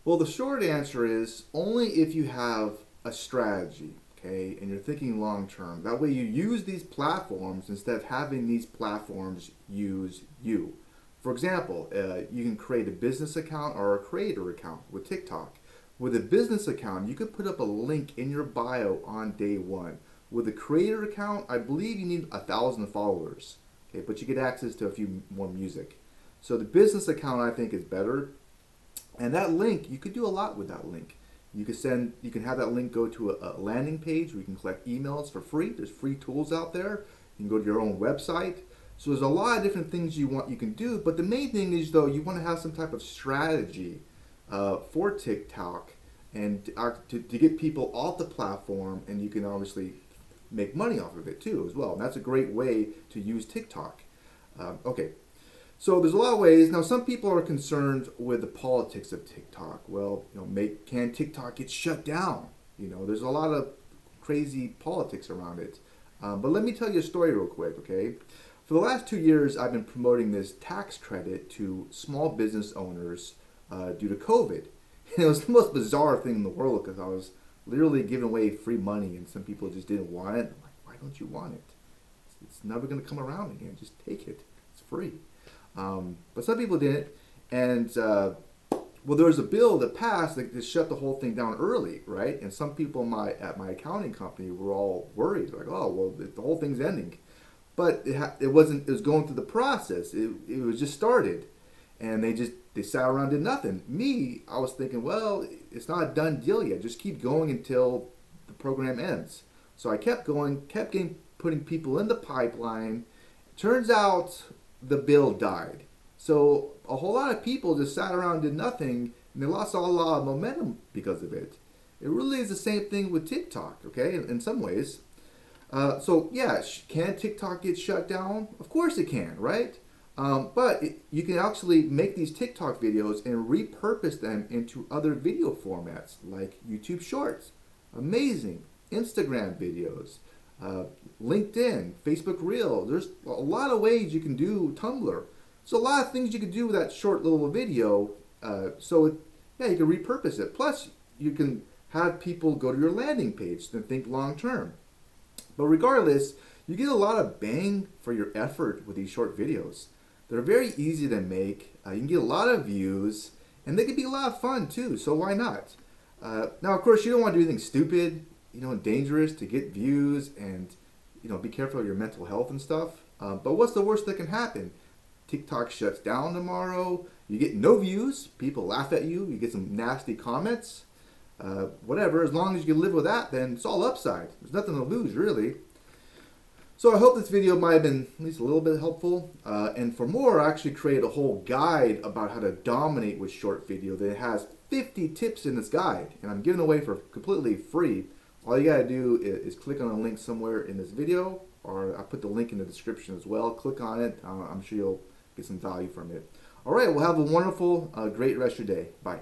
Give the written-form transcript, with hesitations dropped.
Well, the short answer is only if you have a strategy, okay, and you're thinking long term. That way you use these platforms instead of having these platforms use you. For example, you can create a business account or a creator account with TikTok. With a business account, you could put up a link in your bio on day one. With a creator account, I believe you need 1,000 followers, okay, but you get access to a few more music. So the business account I think is better, and that link, you could do a lot with that link. You can have that link go to a landing page where you can collect emails for free. There's free tools out there. You can go to your own website. So there's a lot of different things you can do. But the main thing is though, you want to have some type of strategy for TikTok and to get people off the platform, and you can obviously make money off of it too as well. And that's a great way to use TikTok. Okay, so there's a lot of ways. Now, some people are concerned with the politics of TikTok. Well, can TikTok get shut down? There's a lot of crazy politics around it. But let me tell you a story real quick, okay? For the last 2 years, I've been promoting this tax credit to small business owners due to COVID. And it was the most bizarre thing in the world because I was literally giving away free money, and some people just didn't want it. I'm like, why don't you want it? It's never going to come around again. Just take it. It's free. But some people didn't, and well, there was a bill that passed that shut the whole thing down early, right? And some people at my accounting company were all worried, like, oh, well, the whole thing's ending, but it wasn't. It was going through the process. It was just started, and they sat around and did nothing. Me, I was thinking, well, it's not a done deal yet. Just keep going until the program ends. So I kept going, putting people in the pipeline. Turns out the bill died. So a whole lot of people just sat around and did nothing, and they lost a lot of momentum because of it. It really is the same thing with TikTok, okay, in some ways. So yeah, can TikTok get shut down? Of course it can, right? But you can actually make these TikTok videos and repurpose them into other video formats like YouTube Shorts. Amazing. Instagram videos, LinkedIn, Facebook Reel. There's a lot of ways you can do Tumblr. So a lot of things you can do with that short little video. Yeah, you can repurpose it. Plus, you can have people go to your landing page and think long term. But regardless, you get a lot of bang for your effort with these short videos. They're very easy to make. You can get a lot of views, and they can be a lot of fun too. So why not? Now, of course, you don't want to do anything stupid, dangerous to get views, and be careful of your mental health and stuff. But what's the worst that can happen? TikTok shuts down tomorrow. You get no views. People laugh at you. You get some nasty comments. Whatever. As long as you can live with that, then it's all upside. There's nothing to lose, really. So I hope this video might have been at least a little bit helpful. And for more, I actually created a whole guide about how to dominate with short video that has 50 tips in this guide. And I'm giving away for completely free. All you gotta do is click on a link somewhere in this video, or I put the link in the description as well. Click on it. I'm sure you'll get some value from it. All right, well, have a wonderful, great rest of your day. Bye.